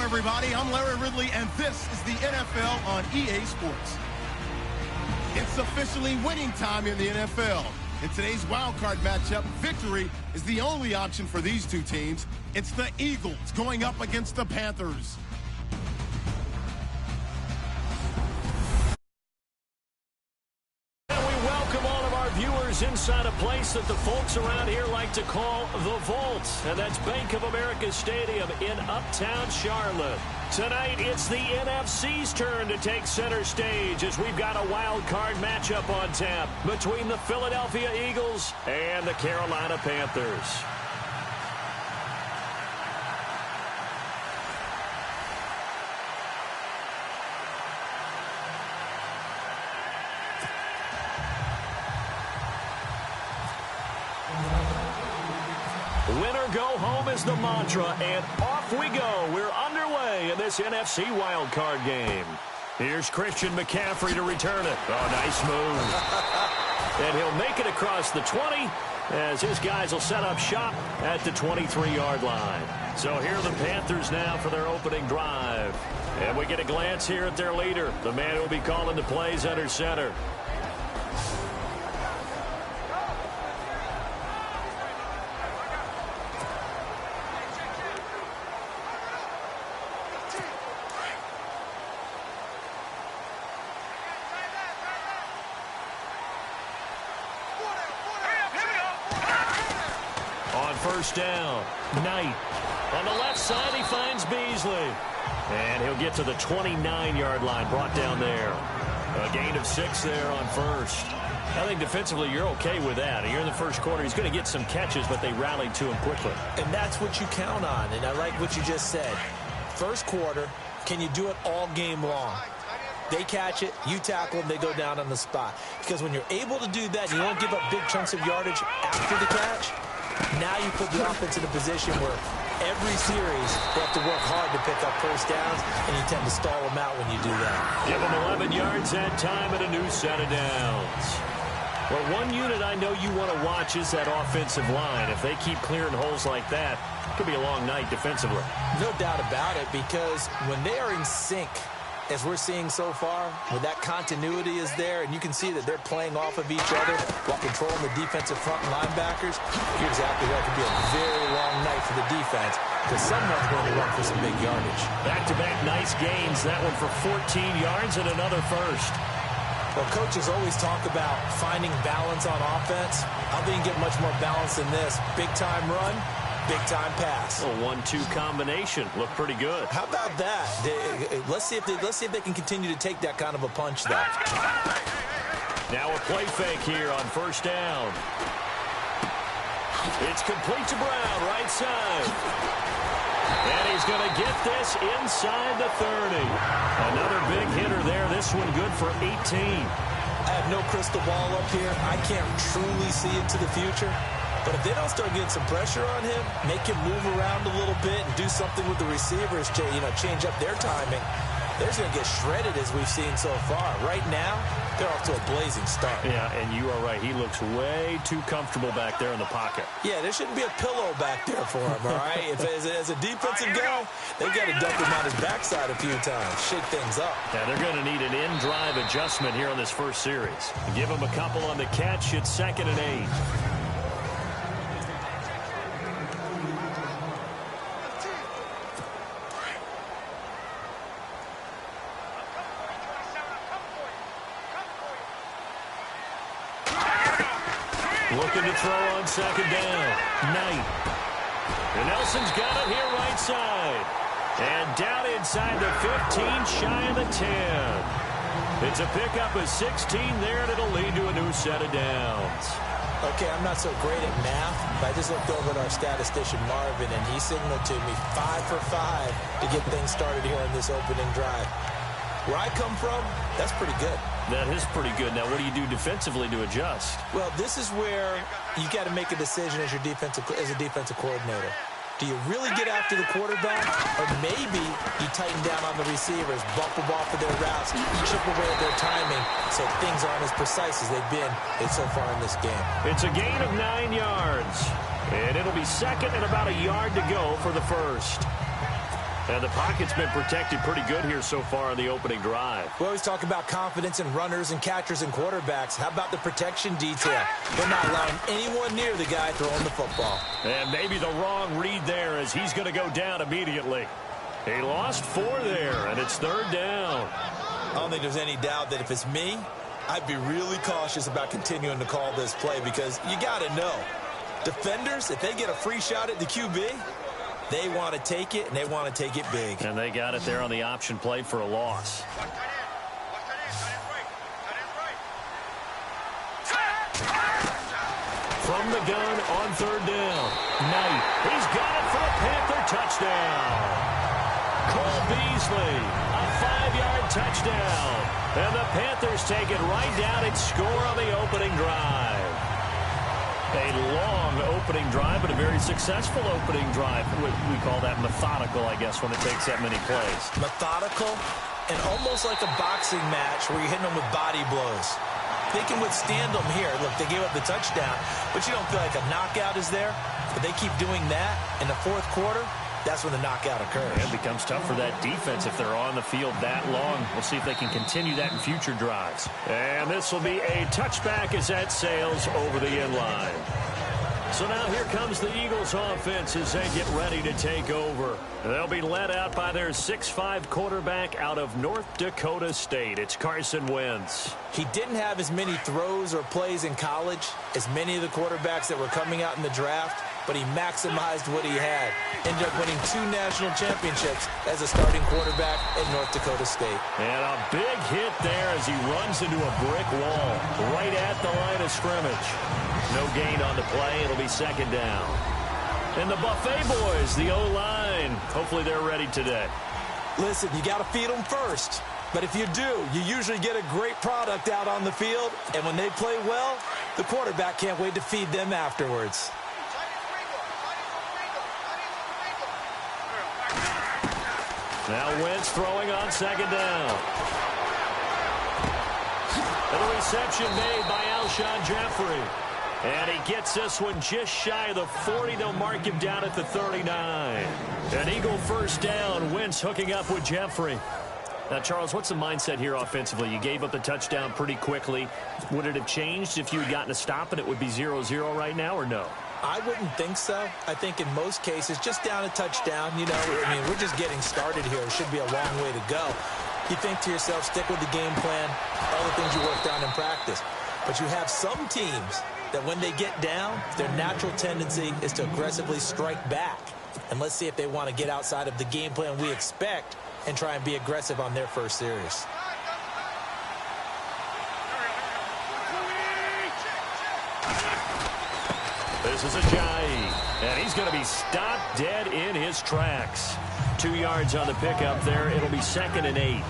everybody. I'm Larry Ridley, and this is the NFL on EA Sports. It's officially winning time in the NFL. In today's wild card matchup, victory is the only option for these two teams. It's the Eagles going up against the Panthers. Inside a place that the folks around here like to call the Vault, and that's Bank of America Stadium in Uptown Charlotte. Tonight, it's the NFC's turn to take center stage as we've got a wild card matchup on tap between the Philadelphia Eagles and the Carolina Panthers. Winner go home is the mantra, and off we go. We're underway in this NFC wildcard game. Here's Christian McCaffrey to return it. Oh, nice move. And he'll make it across the 20 as his guys will set up shop at the 23-yard line. So here are the Panthers now for their opening drive. And we get a glance here at their leader, the man who will be calling the plays under center. First down, Knight. On the left side, he finds Beasley. And he'll get to the 29-yard line, brought down there. A gain of 6 there on first. I think defensively you're okay with that. Here in the first quarter, he's going to get some catches, but they rallied to him quickly. And that's what you count on, and I like what you just said. First quarter, can you do it all game long? They catch it, you tackle them, they go down on the spot. Because when you're able to do that, you don't give up big chunks of yardage after the catch. Now you put the offense in a position where every series they have to work hard to pick up first downs, and you tend to stall them out when you do that. Give them 11 yards that time and a new set of downs. Well, one unit I know you want to watch is that offensive line. If they keep clearing holes like that, it could be a long night defensively. No doubt about it, because when they are in sync, as we're seeing so far, when that continuity is there, and you can see that they're playing off of each other while controlling the defensive front linebackers, you're exactly right. It could be a very long night for the defense because someone's going to run for some big yardage. Back-to-back nice gains. That one for 14 yards and another first. Well, coaches always talk about finding balance on offense. I don't think you get much more balance than this. Big-time run, big-time pass. A 1-2 combination. Look pretty good. How about that? Let's see if they can continue to take that kind of a punch, though. Now a play fake here on first down. It's complete to Brown, right side. And he's going to get this inside the 30. Another big hitter there. This one good for 18. I have no crystal ball up here. I can't truly see into the future. But if they don't start getting some pressure on him, make him move around a little bit and do something with the receivers to, change up their timing, they're going to get shredded as we've seen so far. Right now, they're off to a blazing start. Yeah, and you are right. He looks way too comfortable back there in the pocket. Yeah, there shouldn't be a pillow back there for him, all right? As a defensive guy, they've got to dump him on his backside a few times, shake things up. Yeah, they're going to need an in-drive adjustment here on this first series. Give him a couple on the catch. It's 2nd and 8. Looking to throw on 2nd down. Knight. And Nelson's got it here right side. And down inside the 15, shy of the 10. It's a pickup of 16 there, and it'll lead to a new set of downs. Okay, I'm not so great at math, but I just looked over at our statistician, Marvin, and he signaled to me 5 for 5 to get things started here on this opening drive. Where I come from, that's pretty good. That is pretty good. Now, what do you do defensively to adjust? Well, this is where you got to make a decision as a defensive coordinator. Do you really get after the quarterback, or maybe you tighten down on the receivers, bump them off of their routes, chip away at their timing, so things aren't as precise as they've been so far in this game. It's a gain of 9 yards, and it'll be 2nd and about a yard to go for the first. And the pocket's been protected pretty good here so far on the opening drive. We always talk about confidence in runners and catchers and quarterbacks. How about the protection detail? They're not allowing anyone near the guy throwing the football. And maybe the wrong read there as he's going to go down immediately. He lost 4 there, and it's 3rd down. I don't think there's any doubt that if it's me, I'd be really cautious about continuing to call this play because you got to know, defenders, if they get a free shot at the QB, they want to take it, and they want to take it big. And they got it there on the option play for a loss. From the gun on 3rd down. Knight, he's got it for a Panther touchdown. Cole Beasley, a 5-yard touchdown. And the Panthers take it right down and score on the opening drive. A long opening drive, but a very successful opening drive. We call that methodical, I guess, when it takes that many plays. Methodical and almost like a boxing match where you're hitting them with body blows. They can withstand them here. Look, they gave up the touchdown, but you don't feel like a knockout is there. But they keep doing that in the 4th quarter. That's when the knockout occurs. It becomes tough for that defense if they're on the field that long. We'll see if they can continue that in future drives. And this will be a touchback as that sails over the end line. So now here comes the Eagles offense as they get ready to take over. They'll be led out by their 6'5" quarterback out of North Dakota State. It's Carson Wentz. He didn't have as many throws or plays in college as many of the quarterbacks that were coming out in the draft, but he maximized what he had. Ended up winning 2 national championships as a starting quarterback at North Dakota State. And a big hit there as he runs into a brick wall right at the line of scrimmage. No gain on the play. It'll be 2nd down. And the Buffet boys, the O-line, hopefully they're ready today. Listen, you got to feed them first. But if you do, you usually get a great product out on the field. And when they play well, the quarterback can't wait to feed them afterwards. Now Wentz throwing on 2nd down. And a reception made by Alshon Jeffrey. And he gets this one just shy of the 40. They'll mark him down at the 39. An Eagle 1st down. Wentz hooking up with Jeffrey. Now, Charles, what's the mindset here offensively? You gave up the touchdown pretty quickly. Would it have changed if you had gotten a stop and it would be 0-0 right now, or no? I wouldn't think so. I think in most cases, just down a touchdown, you know, I mean, we're just getting started here. It should be a long way to go. You think to yourself, stick with the game plan, all the things you worked on in practice. But you have some teams that when they get down, their natural tendency is to aggressively strike back. And let's see if they want to get outside of the game plan we expect and try and be aggressive on their first series. This is Ajayi, and he's going to be stopped dead in his tracks. 2 yards on the pickup there. It'll be 2nd and 8.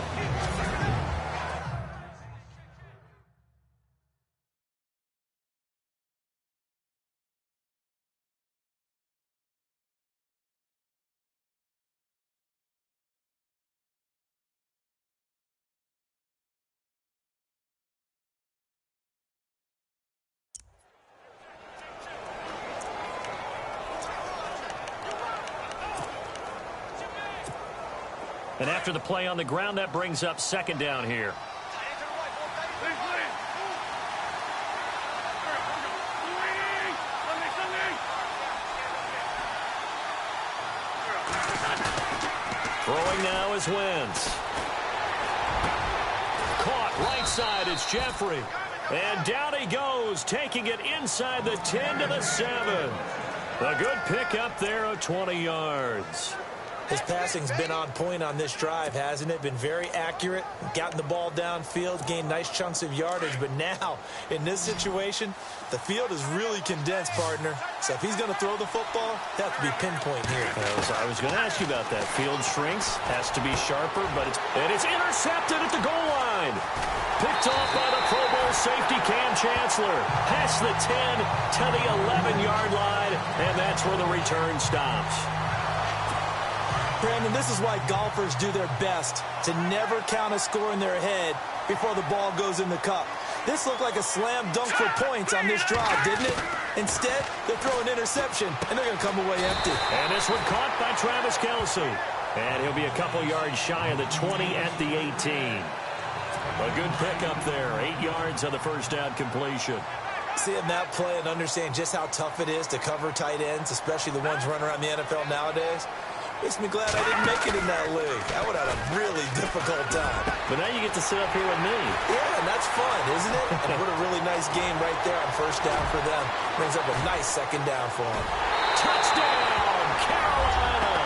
And after the play on the ground, that brings up 2nd down here. Throwing now is Wentz. Caught right side is Jeffrey. And down he goes, taking it inside the 10 to the 7. A good pickup there of 20 yards. His passing's been on point on this drive, hasn't it? Been very accurate, gotten the ball downfield, gained nice chunks of yardage. But now, in this situation, the field is really condensed, partner. So if he's going to throw the football, that has to be pinpoint here. I was going to ask you about that. Field shrinks, has to be sharper, but it's intercepted at the goal line. Picked off by the Pro Bowl safety Cam Chancellor. Past the 10 to the 11-yard line, and that's where the return stops. Brandon, this is why golfers do their best to never count a score in their head before the ball goes in the cup. This looked like a slam dunk for points on this drive, didn't it? Instead, they throw an interception, and they're going to come away empty. And this one caught by Travis Kelce. And he'll be a couple yards shy of the 20 at the 18. A good pickup there. 8 yards on the first down completion. Seeing that play and understand just how tough it is to cover tight ends, especially the ones running around the NFL nowadays, makes me glad I didn't make it in that league. I would have had a really difficult time. But now you get to sit up here with me. Yeah, and that's fun, isn't it? And what a really nice game right there on first down for them. Brings up a nice second down for them. Touchdown, Carolina!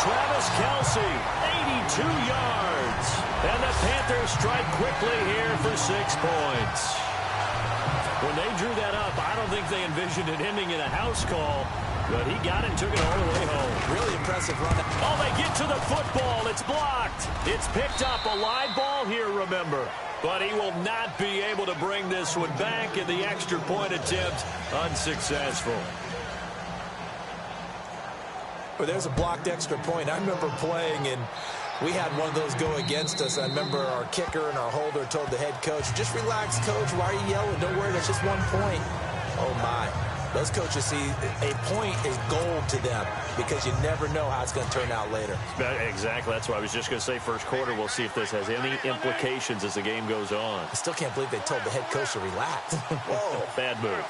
Travis Kelce, 82 yards. And the Panthers strike quickly here for 6 points. When they drew that up, I don't think they envisioned it ending in a house call, but he got it and took it all the way home. Really impressive run. Oh, they get to the football. It's blocked. It's picked up. A live ball here, remember. But he will not be able to bring this one back, and the extra point attempt unsuccessful. Well, there's a blocked extra point. I remember playing, and we had one of those go against us. I remember our kicker and our holder told the head coach, just relax, coach. Why are you yelling? Don't worry, that's just 1 point. Oh, my. Those coaches see a point is gold to them because you never know how it's going to turn out later. Exactly. That's what I was just going to say. First quarter, we'll see if this has any implications as the game goes on. I still can't believe they told the head coach to relax. Whoa. Bad move.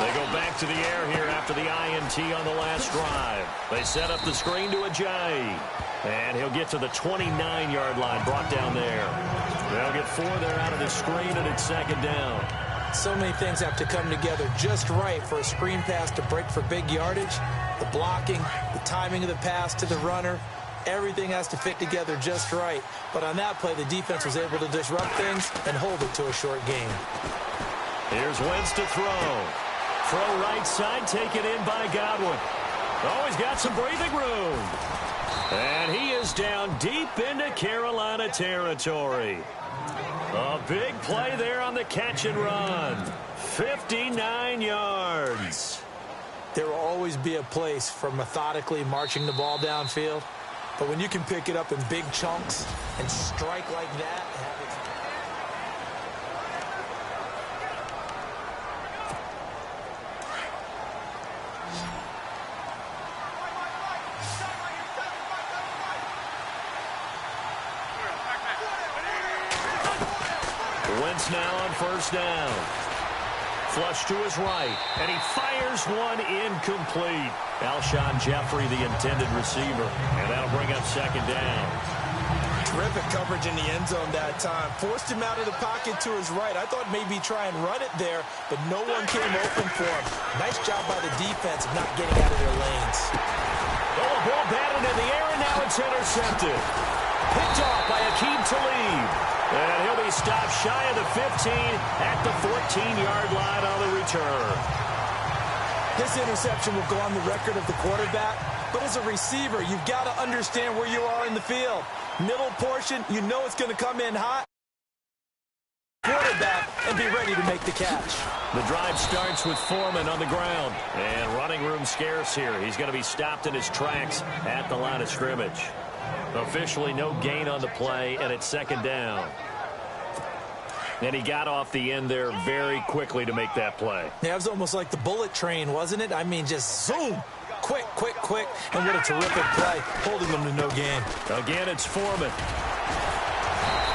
They go back to the air here after the INT on the last drive. They set up the screen to Ajayi. And he'll get to the 29-yard line, brought down there. They'll get 4 there out of the screen, and it's second down. So many things have to come together just right for a screen pass to break for big yardage. The blocking, the timing of the pass to the runner, everything has to fit together just right. But on that play, the defense was able to disrupt things and hold it to a short game. Here's Wentz to throw. Throw right side, taken in by Godwin. Oh, he's got some breathing room. And he is down deep into Carolina territory. A big play there on the catch and run. 59 yards. There will always be a place for methodically marching the ball downfield. But when you can pick it up in big chunks and strike like that, Wentz now on first down. Flush to his right, and he fires one incomplete. Alshon Jeffrey, the intended receiver, and that'll bring up second down. Terrific coverage in the end zone that time. Forced him out of the pocket to his right. I thought maybe try and run it there, but no one came open for him. Nice job by the defense of not getting out of their lanes. Oh, the ball batted in the air, and now it's intercepted. Picked off by Akeem Talib. And he'll be stopped shy of the 15 at the 14-yard line on the return. This interception will go on the record of the quarterback, but as a receiver, you've got to understand where you are in the field. Middle portion, you know it's going to come in hot. Quarterback, and be ready to make the catch. The drive starts with Foreman on the ground. And running room scarce here. He's going to be stopped in his tracks at the line of scrimmage. Officially no gain on the play, and it's second down. And he got off the end there very quickly to make that play. Yeah, it was almost like the bullet train, wasn't it? I mean, just zoom. Quick, quick, quick. And what a terrific play, holding them to no gain. Again, it's Foreman.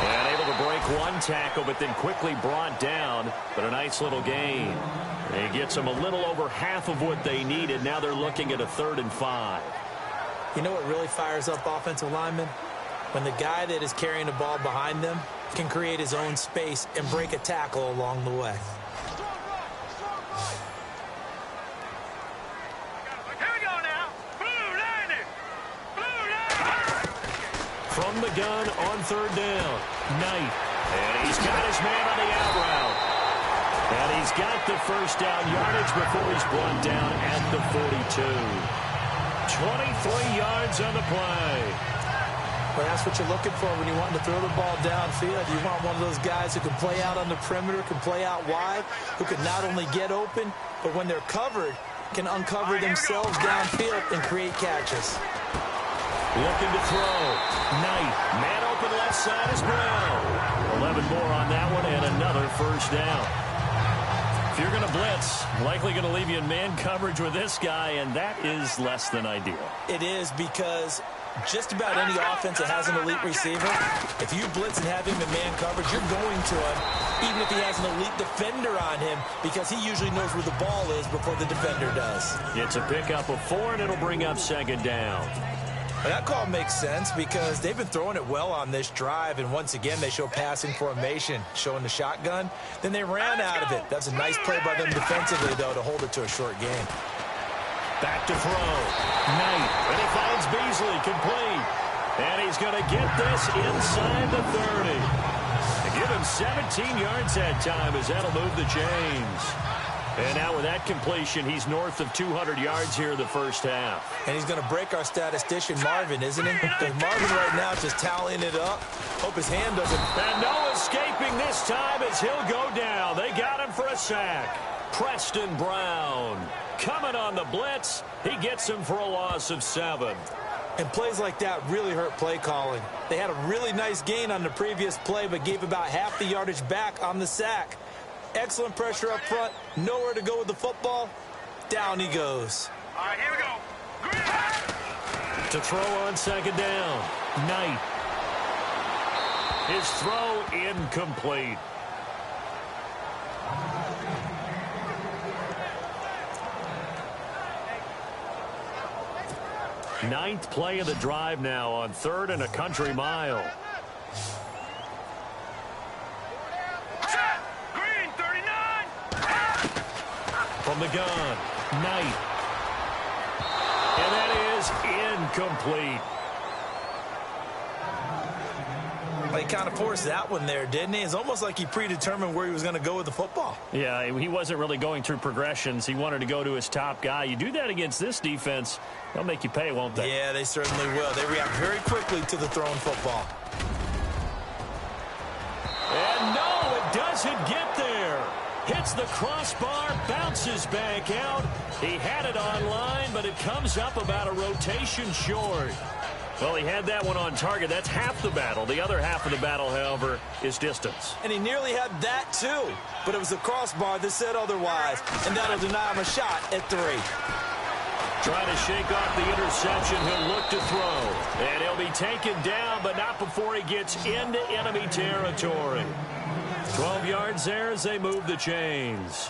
And able to break one tackle, but then quickly brought down. But a nice little gain. He gets them a little over half of what they needed. Now they're looking at a 3rd and 5. You know what really fires up offensive linemen? When the guy that is carrying the ball behind them can create his own space and break a tackle along the way. Here we go now. Blue line. From the gun on 3rd down. Knight. And he's got his man on the out route. And he's got the first down yardage before he's brought down at the 42. 23 yards on the play. Well, that's what you're looking for when you want to throw the ball downfield. You want one of those guys who can play out on the perimeter, can play out wide, who can not only get open, but when they're covered, can uncover themselves downfield and create catches. Looking to throw. Knight. Man open left side is Brown. 11 more on that one and another first down. you're going to blitz, likely going to leave you in man coverage with this guy, and that is less than ideal. It is, because just about any offense that has an elite receiver, if you blitz and have him in man coverage, you're going to him, even if he has an elite defender on him, because he usually knows where the ball is before the defender does. It's a pickup of 4, and it'll bring up second down. Well, that call makes sense because they've been throwing it well on this drive, and once again they show passing formation, showing the shotgun. Then they ran out of it. That's a nice play by them defensively, though, to hold it to a short game. Back to throw. Knight, and he finds Beasley, complete. And he's going to get this inside the 30. And give him 17 yards that time, as that'll move the chains. And now with that completion, he's north of 200 yards here in the first half. And he's going to break our statistician, Marvin, isn't he? Because Marvin right now is just tallying it up. Hope his hand doesn't... And no escaping this time as he'll go down. They got him for a sack. Preston Brown coming on the blitz. He gets him for a loss of 7. And plays like that really hurt play calling. They had a really nice gain on the previous play, but gave about half the yardage back on the sack. Excellent pressure up front. Nowhere to go with the football. Down he goes. All right, here we go. To throw on second down. Knight. His throw incomplete. Ninth play of the drive now on 3rd and a country mile. Green, 39. From the gun, Knight. And that is incomplete. He kind of forced that one there, didn't he? It's almost like he predetermined where he was going to go with the football. Yeah, he wasn't really going through progressions. He wanted to go to his top guy. You do that against this defense, they'll make you pay, won't they? Yeah, they certainly will. They react very quickly to the thrown football. And no, it doesn't get there. Hits the crossbar, bounces back out. He had it online, but it comes up about a rotation short. Well, he had that one on target. That's half the battle. The other half of the battle, however, is distance. And he nearly had that, too. But it was the crossbar that said otherwise. And that'll deny him a shot at 3. Trying to shake off the interception. He'll look to throw. And he'll be taken down, but not before he gets into enemy territory. 12 yards there as they move the chains.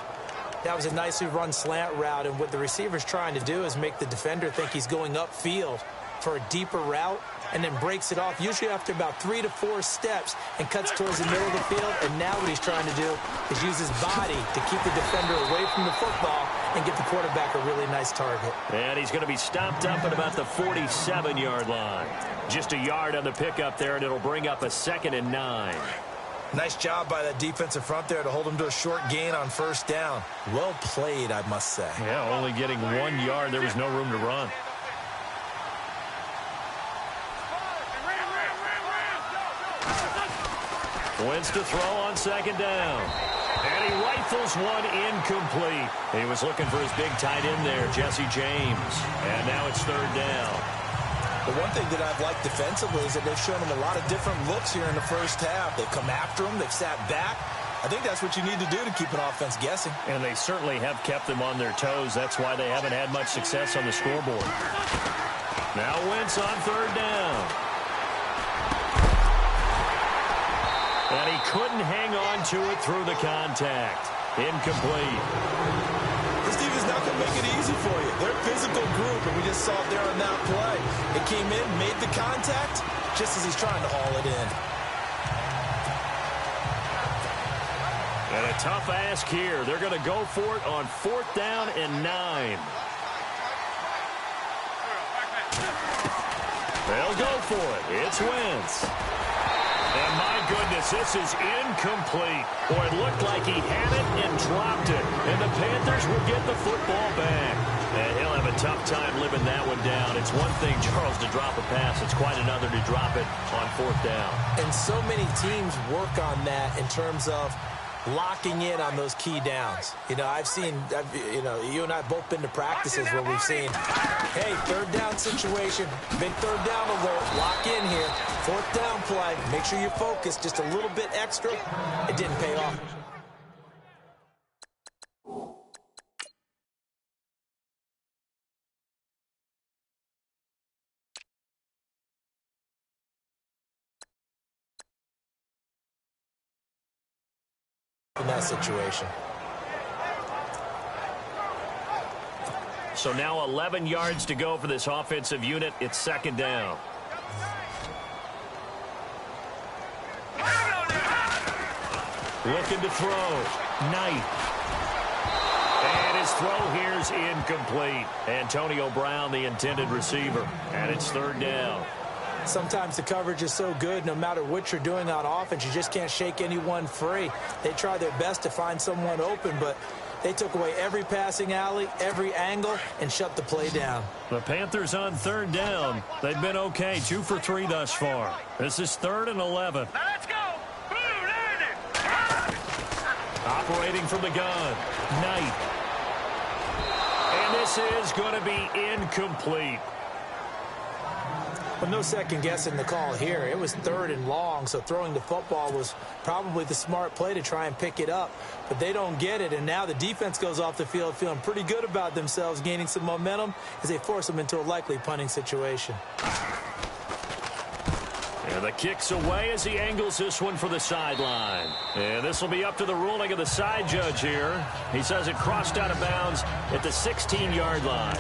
That was a nicely run slant route. And what the receiver's trying to do is make the defender think he's going upfield for a deeper route, and then breaks it off, usually after about 3 to 4 steps, and cuts towards the middle of the field. And now what he's trying to do is use his body to keep the defender away from the football and get the quarterback a really nice target. And he's going to be stopped up at about the 47-yard line. Just a yard on the pickup there, and it'll bring up a 2nd and 9. Nice job by that defensive front there to hold him to a short gain on 1st down. Well played, I must say. Yeah, only getting 1 yard. There was no room to run. Wins to throw on 2nd down. And he rifles one incomplete. He was looking for his big tight end there, Jesse James. And now it's 3rd down. The one thing that I've liked defensively is that they've shown him a lot of different looks here in the first half. They've come after him. They've sat back. I think that's what you need to do to keep an offense guessing. And they certainly have kept them on their toes. That's why they haven't had much success on the scoreboard. Now Wentz on 3rd down. And he couldn't hang on to it through the contact. Incomplete. This team is not going to make it easy for you. They're a physical group, and we just saw it there on that play. It came in, made the contact, just as he's trying to haul it in. And a tough ask here. They're going to go for it on 4th down and 9. They'll go for it. It's Wentz. And my goodness, this is incomplete. Or it looked like he had it and dropped it. And the Panthers will get the football back. And he'll have a tough time living that one down. It's one thing, Charles, to drop a pass. It's quite another to drop it on 4th down. And so many teams work on that in terms of locking in on those key downs. You know, you and I have both been to practices where we've seen, hey, 3rd down situation, big 3rd down alert, lock in here, 4th down play, make sure you focus just a little bit extra. It didn't pay off. in that situation. So now 11 yards to go for this offensive unit. It's second down. Looking to throw. Knight. And his throw here is incomplete. Antonio Brown, the intended receiver. And it's third down. Sometimes the coverage is so good, no matter what you're doing on offense, you just can't shake anyone free. They try their best to find someone open, but they took away every passing alley, every angle, and shut the play down. The Panthers on third down. They've been okay, 2 for 3 thus far. This is 3rd and 11. Now let's go. Boom, learn it. Operating from the gun. Knight. And this is going to be incomplete. Well, no second guessing the call here. It was 3rd and long, so throwing the football was probably the smart play to try and pick it up. But they don't get it, and now the defense goes off the field feeling pretty good about themselves, gaining some momentum as they force them into a likely punting situation. And the kick's away as he angles this one for the sideline. And this will be up to the ruling of the side judge here. He says it crossed out of bounds at the 16-yard line.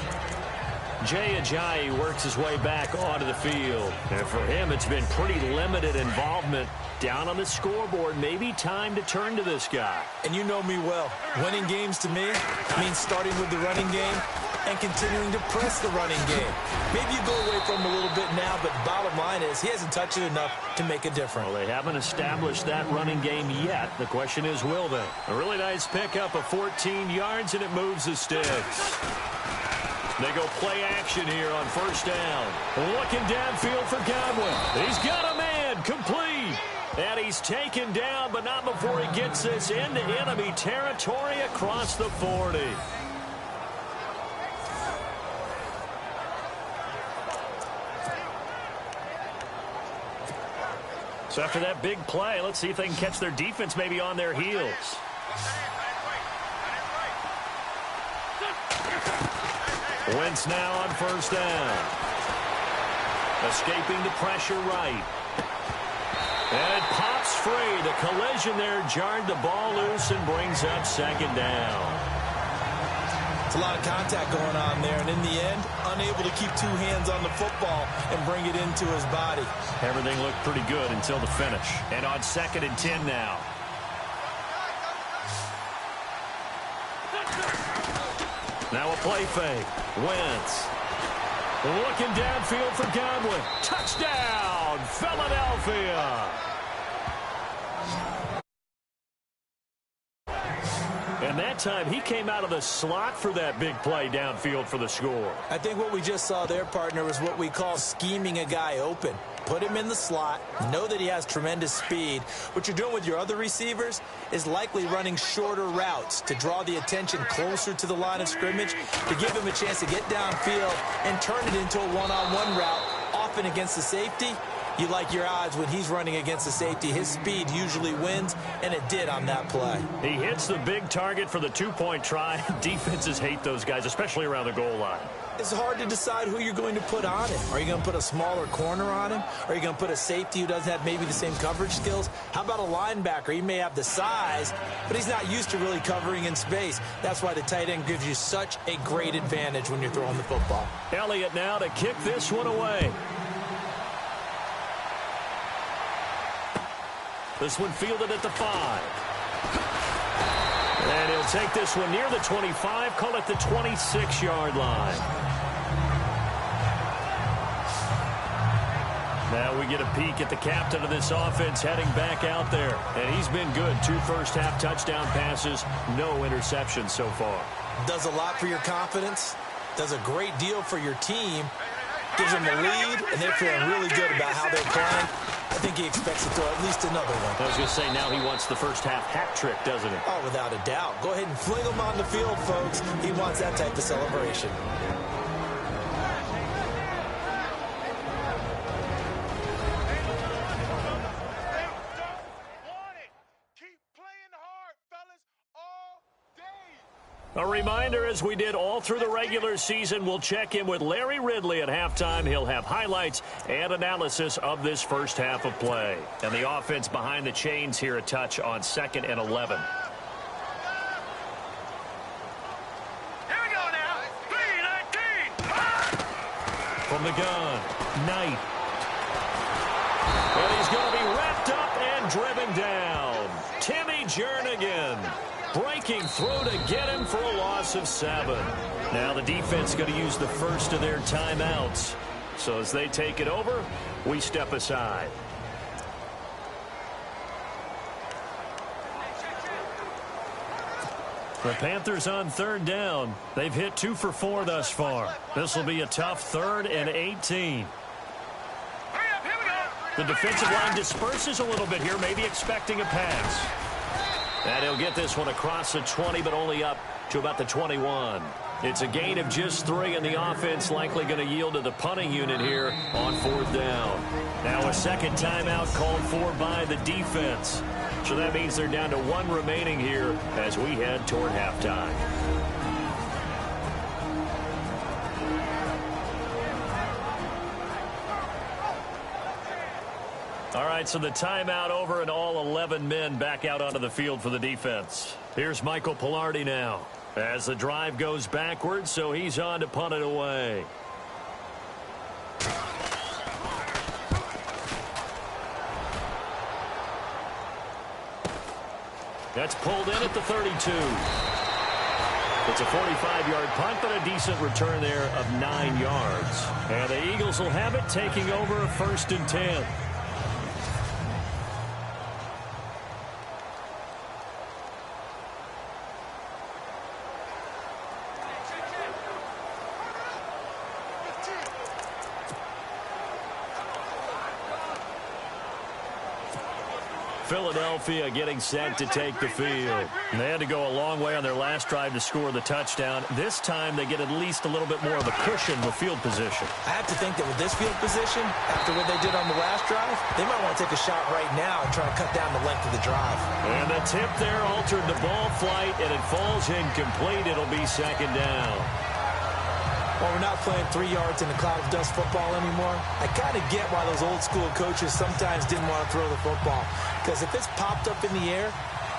Jay Ajayi works his way back onto the field. And for him, it's been pretty limited involvement down on the scoreboard. Maybe time to turn to this guy. And you know me well. Winning games to me means starting with the running game and continuing to press the running game. Maybe you go away from him a little bit now, but bottom line is he hasn't touched it enough to make a difference. Well, they haven't established that running game yet. The question is, will they? A really nice pickup of 14 yards, and it moves the sticks. They go play action here on first down. Looking downfield for Godwin. He's got a man, complete. And he's taken down, but not before he gets this into enemy territory across the 40. So after that big play, let's see if they can catch their defense maybe on their heels. Wentz now on first down. Escaping the pressure right. And it pops free. The collision there jarred the ball loose and brings up second down. It's a lot of contact going on there, and in the end, unable to keep 2 hands on the football and bring it into his body. Everything looked pretty good until the finish. And on 2nd and 10 now. Now a play fake. Wentz. Looking downfield for Godwin. Touchdown, Philadelphia. And that time, he came out of the slot for that big play downfield for the score. I think what we just saw there, partner, was what we call scheming a guy open. Put him in the slot, know that he has tremendous speed. What you're doing with your other receivers is likely running shorter routes to draw the attention closer to the line of scrimmage, to give him a chance to get downfield and turn it into a one-on-one route, often against the safety. You like your odds when he's running against the safety. His speed usually wins, and it did on that play. He hits the big target for the 2-point try. Defenses hate those guys, especially around the goal line. It's hard to decide who you're going to put on him. Are you going to put a smaller corner on him? Are you going to put a safety who doesn't have maybe the same coverage skills? How about a linebacker? He may have the size, but he's not used to really covering in space. That's why the tight end gives you such a great advantage when you're throwing the football. Elliott now to kick this one away. This one fielded at the 5. And he'll take this one near the 25, call it the 26-yard line. Now we get a peek at the captain of this offense heading back out there. And he's been good. 2 first-half touchdown passes, no interceptions so far. Does a lot for your confidence, does a great deal for your team, gives them a lead, and they're feeling really good about how they're playing. I think he expects to throw at least another one. I was going to say, now he wants the first-half hat trick, doesn't he? Oh, without a doubt. Go ahead and fling him on the field, folks. He wants that type of celebration. A reminder, as we did all through the regular season, we'll check in with Larry Ridley at halftime. He'll have highlights and analysis of this first half of play. And the offense behind the chains here a touch on 2nd and 11. Knight. And he's going to be wrapped up and driven down. Timmy Jernigan breaking through to get him for a loss of 7. Now the defense is going to use the first of their timeouts. So as they take it over, we step aside. The Panthers on 3rd down. They've hit 2 for 4 thus far. This will be a tough 3rd and 18. The defensive line disperses a little bit here, maybe expecting a pass. And he'll get this one across the 20, but only up to about the 21. It's a gain of just 3, and the offense likely going to yield to the punting unit here on 4th down. Now a second timeout called for by the defense. So that means they're down to 1 remaining here as we head toward halftime. All right, so the timeout over and all 11 men back out onto the field for the defense. Here's Michael Pilardi now as the drive goes backwards, so he's on to punt it away. That's pulled in at the 32. It's a 45-yard punt, but a decent return there of 9 yards. And the Eagles will have it, taking over a 1st and 10. Philadelphia getting set to take the field. And they had to go a long way on their last drive to score the touchdown. This time they get at least a little bit more of a cushion with field position. I have to think that with this field position, after what they did on the last drive, they might want to take a shot right now and try to cut down the length of the drive. And the tip there altered the ball flight, and it falls incomplete. It'll be 2nd down. Well, we're not playing 3 yards in a cloud of dust football anymore. I kind of get why those old school coaches sometimes didn't want to throw the football. Because if it's popped up in the air,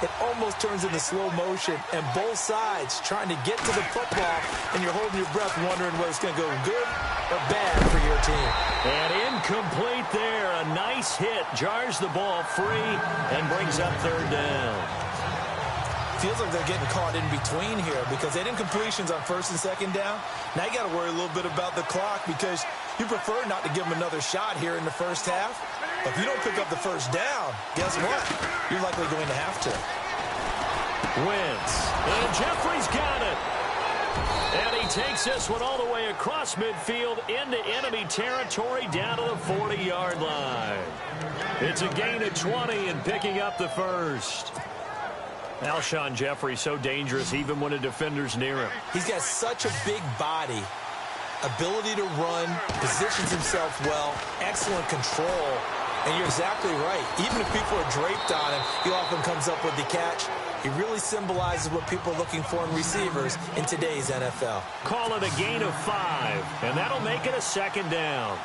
it almost turns into slow motion. And both sides trying to get to the football, and you're holding your breath wondering whether it's going to go good or bad for your team. And incomplete there. A nice hit. Jars the ball free and brings up 3rd down. Feels like they're getting caught in between here because they didn't completions on 1st and 2nd down. Now you got to worry a little bit about the clock because you prefer not to give them another shot here in the 1st half. But if you don't pick up the 1st down, guess what? You're likely going to have to. Wentz. And Jeffrey's got it. And he takes this one all the way across midfield into enemy territory down to the 40-yard line. It's a gain of 20 and picking up the 1st. Alshon Jeffrey so dangerous even when a defender's near him. He's got such a big body, ability to run, positions himself well, excellent control, and you're exactly right. Even if people are draped on him, he often comes up with the catch. He really symbolizes what people are looking for in receivers in today's NFL. Call it a gain of 5, and that'll make it a 2nd down.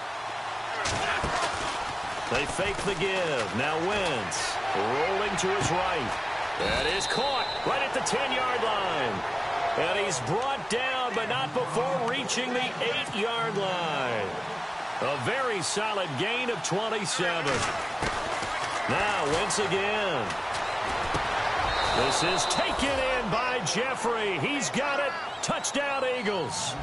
They fake the give. Now Wentz rolling to his right. That is caught right at the 10-yard line. And he's brought down, but not before reaching the 8-yard line. A very solid gain of 27. Now Wentz again. This is taken in by Jeffrey. He's got it. Touchdown, Eagles.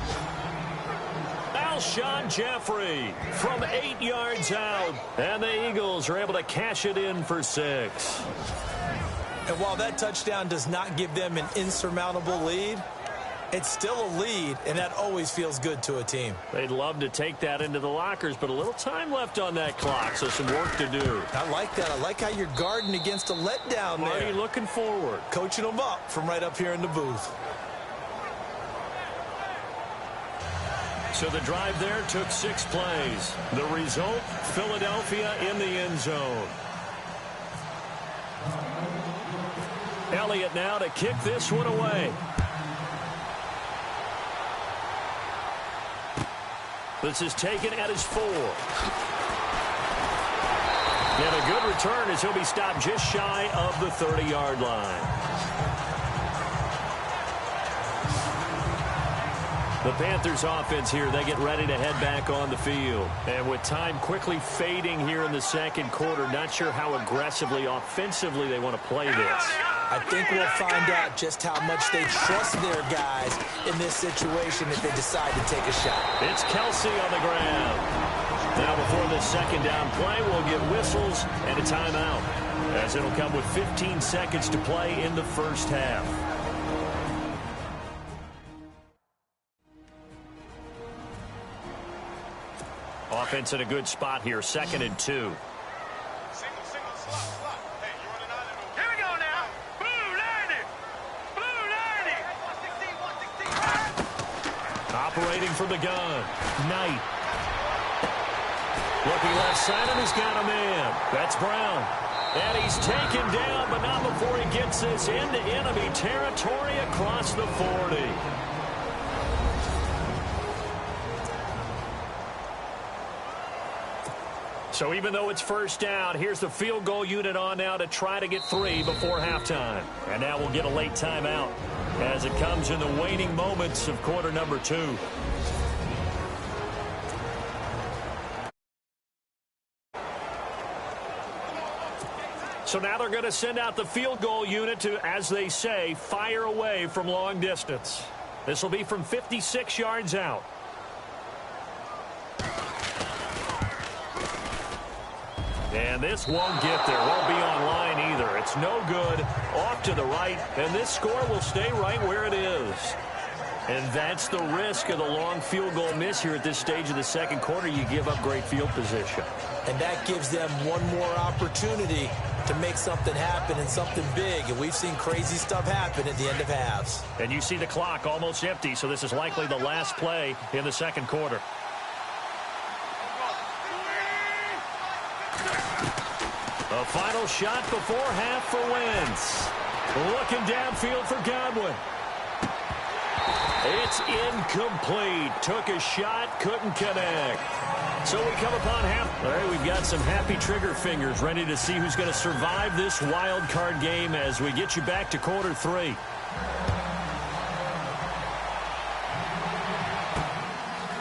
Alshon Jeffrey from 8 yards out. And the Eagles are able to cash it in for 6. And while that touchdown does not give them an insurmountable lead, it's still a lead, and that always feels good to a team. They'd love to take that into the lockers, but a little time left on that clock, so some work to do. I like that. I like how you're guarding against a letdown there. Marty looking forward. Coaching them up from right up here in the booth. So the drive there took 6 plays. The result, Philadelphia in the end zone. Elliott now to kick this one away. This is taken at his 4. And a good return as he'll be stopped just shy of the 30-yard line. The Panthers offense here, they get ready to head back on the field. And with time quickly fading here in the second quarter, not sure how aggressively, offensively they want to play this. I think we'll find out just how much they trust their guys in this situation if they decide to take a shot. It's Kelsey on the ground. Now before this second down play, we'll get whistles and a timeout, as it'll come with 15 seconds to play in the first half. Offense in a good spot here, 2nd and 2. Here we go now. Blue 90. Blue 90. Operating from the gun, Knight. Looking left side, and he's got a man. That's Brown. And he's taken down, but not before he gets this into enemy territory across the 40. So even though it's first down, here's the field goal unit on now to try to get 3 before halftime. And now we'll get a late timeout as it comes in the waning moments of quarter number 2. So now they're going to send out the field goal unit to, as they say, fire away from long distance. This will be from 56 yards out. And this won't get there. Won't be online either. It's no good. Off to the right. And this score will stay right where it is. And that's the risk of the long field goal miss here at this stage of the second quarter. You give up great field position. And that gives them one more opportunity to make something happen and something big. And we've seen crazy stuff happen at the end of halves. And you see the clock almost empty, so this is likely the last play in the second quarter. A final shot before half for Wentz. Looking downfield for Godwin. It's incomplete. Took a shot, couldn't connect. So we come upon half. All right, we've got some happy trigger fingers ready to see who's going to survive this wild card game as we get you back to quarter 3.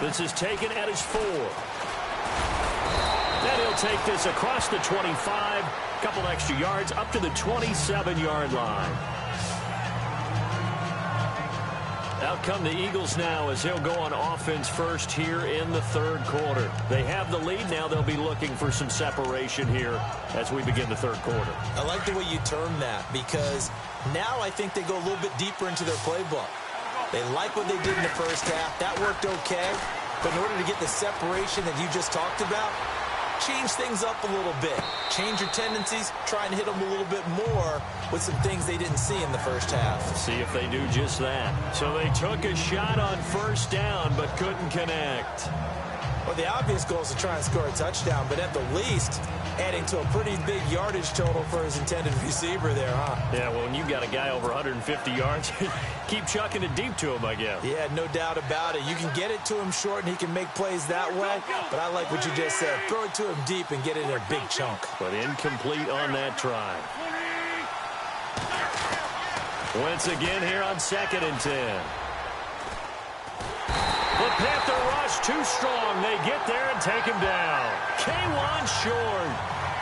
This is taken at his 4. Then he'll take this across the 25, couple extra yards up to the 27-yard line. Out come the Eagles now as they'll go on offense first here in the third quarter. They have the lead. Now they'll be looking for some separation here as we begin the third quarter. I like the way you term that because now I think they go a little bit deeper into their playbook. They like what they did in the first half. That worked okay. But in order to get the separation that you just talked about, change things up a little bit. Change your tendencies. Try and hit them a little bit more with some things they didn't see in the first half. See if they do just that. So they took a shot on first down but couldn't connect. Well, the obvious goal is to try and score a touchdown, but at the least, adding to a pretty big yardage total for his intended receiver there, huh? Yeah, well, when you've got a guy over 150 yards, keep chucking it deep to him, I guess. Yeah, no doubt about it. You can get it to him short, and he can make plays that way, but I like what you just said. Throw it to him deep and get it in a big chunk. But incomplete on that try. Once again here on 2nd and 10. The Panther rush too strong. They get there and take him down. K'Wan short.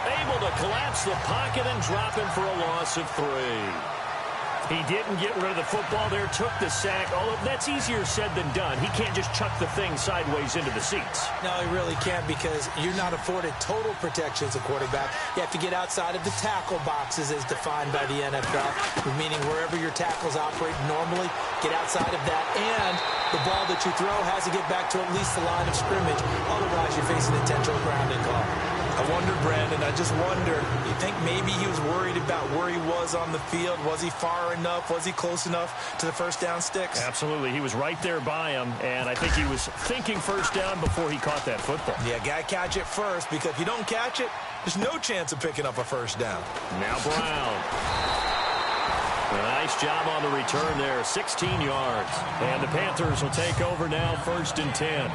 Able to collapse the pocket and drop him for a loss of 3. He didn't get rid of the football there, took the sack. Although that's easier said than done. He can't just chuck the thing sideways into the seats. No, he really can't because you're not afforded total protection as a quarterback. You have to get outside of the tackle boxes as defined by the NFL, meaning wherever your tackles operate normally, get outside of that. And the ball that you throw has to get back to at least the line of scrimmage. Otherwise, you're facing an intentional grounding call. I wonder, Brandon, I just wonder, you think maybe he was worried about where he was on the field? Was he far enough? Was he close enough to the first down sticks? Absolutely. He was right there by him, and I think he was thinking first down before he caught that football. Yeah, got to catch it first, because if you don't catch it, there's no chance of picking up a first down. Now Brown. A nice job on the return there, 16 yards. And the Panthers will take over now, 1st and 10.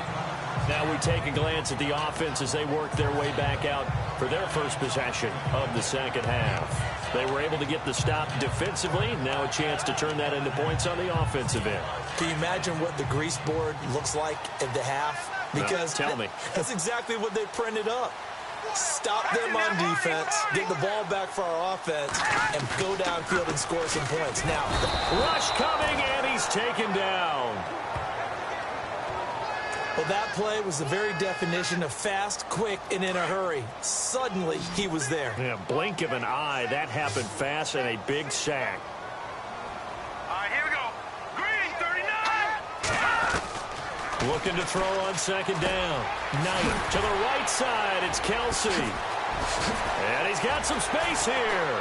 Now we take a glance at the offense as they work their way back out for their first possession of the second half. They were able to get the stop defensively. Now a chance to turn that into points on the offensive end. Can you imagine what the grease board looks like at the half? Because tell me. That's exactly what they printed up. Stop them on defense, get the ball back for our offense, and go downfield and score some points. Now, rush coming, and he's taken down. Well, that play was the very definition of fast, quick, and in a hurry. Suddenly, he was there. Yeah, blink of an eye. That happened fast and a big sack. All right, here we go. Green, 39. Looking to throw on second down. Knight to the right side. It's Kelsey. And he's got some space here.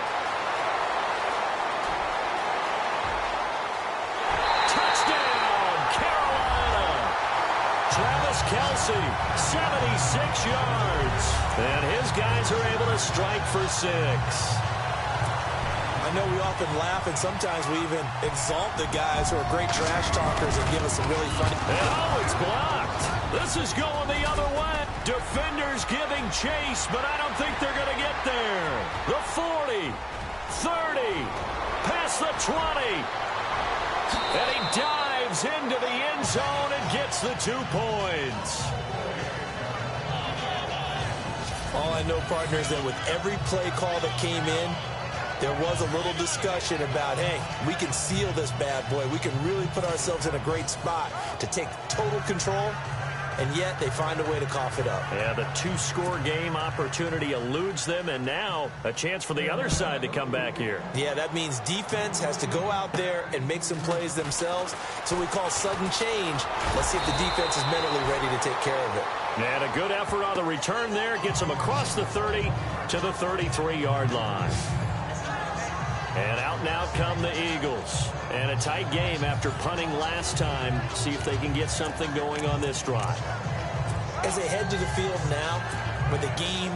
Touchdown, Carolina. Travis Kelsey, 76 yards. And his guys are able to strike for 6. I know we often laugh, and sometimes we even exalt the guys who are great trash talkers and give us some really funny... And oh, it's blocked. This is going the other way. Defenders giving chase, but I don't think they're going to get there. The 40, 30, past the 20. And he dives into the end zone and gets the 2 points. All I know, partner, is that with every play call that came in, there was a little discussion about, hey, we can seal this bad boy. We can really put ourselves in a great spot to take total control, and yet they find a way to cough it up. Yeah, the 2-score game opportunity eludes them, and now a chance for the other side to come back here. Yeah, that means defense has to go out there and make some plays themselves. So we call sudden change. Let's see if the defense is mentally ready to take care of it. And a good effort on the return there gets them across the 30 to the 33-yard line. And out and out come the Eagles. And a tight game after punting last time. See if they can get something going on this drive. As they head to the field now, with the game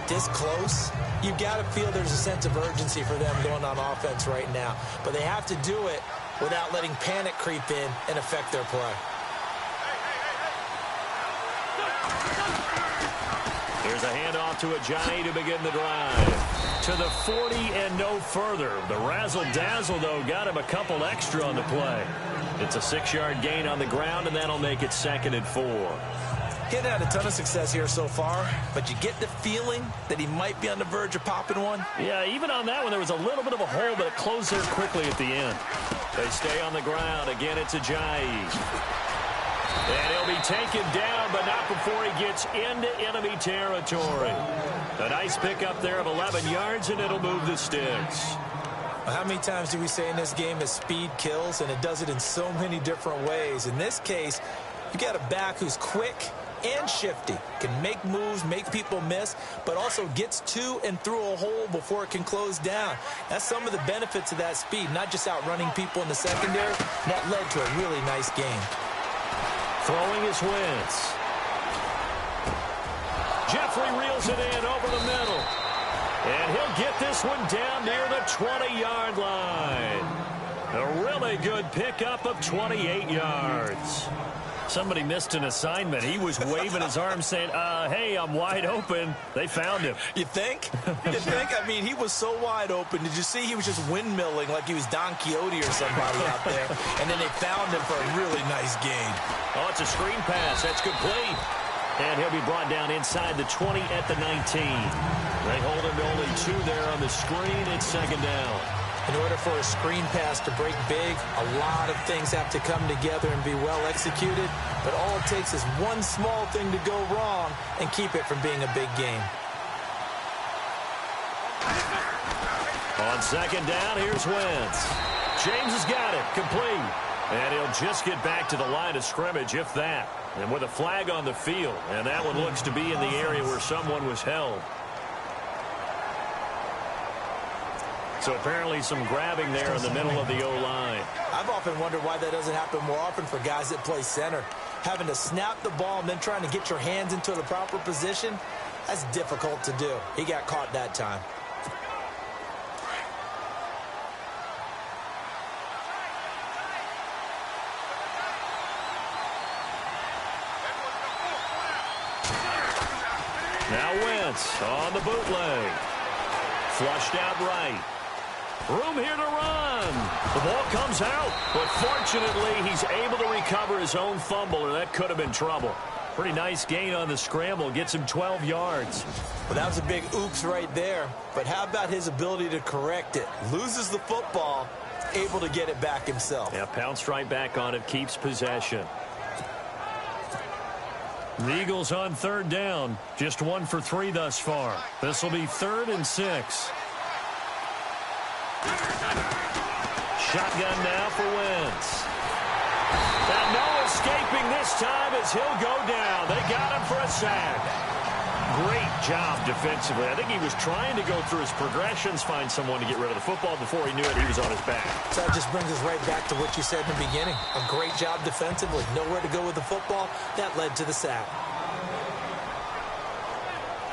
this close, you've got to feel there's a sense of urgency for them going on offense right now. But they have to do it without letting panic creep in and affect their play. Here's a handoff to Ajayi to begin the drive. To the 40 and no further. The razzle-dazzle, though, got him a couple extra on the play. It's a 6-yard gain on the ground, and that'll make it 2nd and 4. He hadn't had a ton of success here so far, but you get the feeling that he might be on the verge of popping one. Yeah, even on that one, there was a little bit of a hole, but it closed there quickly at the end. They stay on the ground. Again, it's Ajayi. And he'll be taken down, but not before he gets into enemy territory. A nice pickup there of 11 yards, and it'll move the sticks. How many times do we say in this game that speed kills, and it does it in so many different ways? In this case, you got a back who's quick and shifty, can make moves, make people miss, but also gets to and through a hole before it can close down. That's some of the benefits of that speed, not just outrunning people in the secondary. That led to a really nice game. Throwing is Wentz. Jeffrey reels it in over the middle. And he'll get this one down near the 20-yard line. A really good pickup of 28 yards. Somebody missed an assignment. He was waving his arms saying, hey, I'm wide open. They found him. You think? You think? I mean, he was so wide open. Did you see he was just windmilling like he was Don Quixote or somebody out there? And then they found him for a really nice gain. Oh, it's a screen pass. That's complete. And he'll be brought down inside the 20 at the 19. They hold him to only 2 there on the screen. It's 2nd down. In order for a screen pass to break big, a lot of things have to come together and be well executed. But all it takes is one small thing to go wrong and keep it from being a big game. On 2nd down, here's Wentz. James has got it. Complete. And he'll just get back to the line of scrimmage, if that. And with a flag on the field. And that one looks to be in the area where someone was held. So apparently some grabbing there in the middle of the O-line. I've often wondered why that doesn't happen more often for guys that play center. Having to snap the ball and then trying to get your hands into the proper position, that's difficult to do. He got caught that time. Now Wentz on the bootleg. Flushed out right. Room here to run. The ball comes out, but fortunately he's able to recover his own fumble, or that could have been trouble. Pretty nice gain on the scramble. Gets him 12 yards. Well, that was a big oops right there. But how about his ability to correct it? Loses the football, able to get it back himself. Yeah, pounced right back on it, keeps possession. The Eagles on third down. Just 1 for 3 thus far. This will be 3rd and 6. Shotgun now for Wentz. And no escaping this time as he'll go down. They got him for a sack. Great job defensively. I think he was trying to go through his progressions, find someone to get rid of the football. Before he knew it, he was on his back. So that just brings us right back to what you said in the beginning. A great job defensively. Nowhere to go with the football. That led to the sack.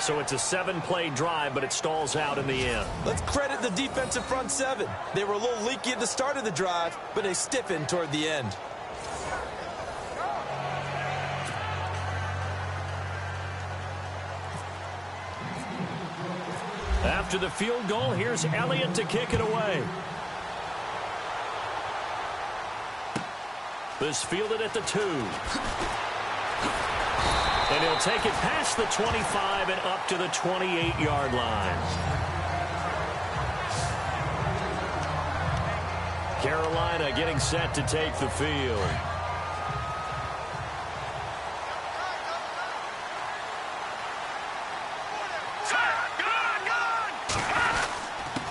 So it's a 7-play drive, but it stalls out in the end. Let's credit the defensive front 7. They were a little leaky at the start of the drive, but they stiffened toward the end. After the field goal, here's Elliott to kick it away. This fielded at the 2. And he'll take it past the 25 and up to the 28-yard line. Carolina getting set to take the field.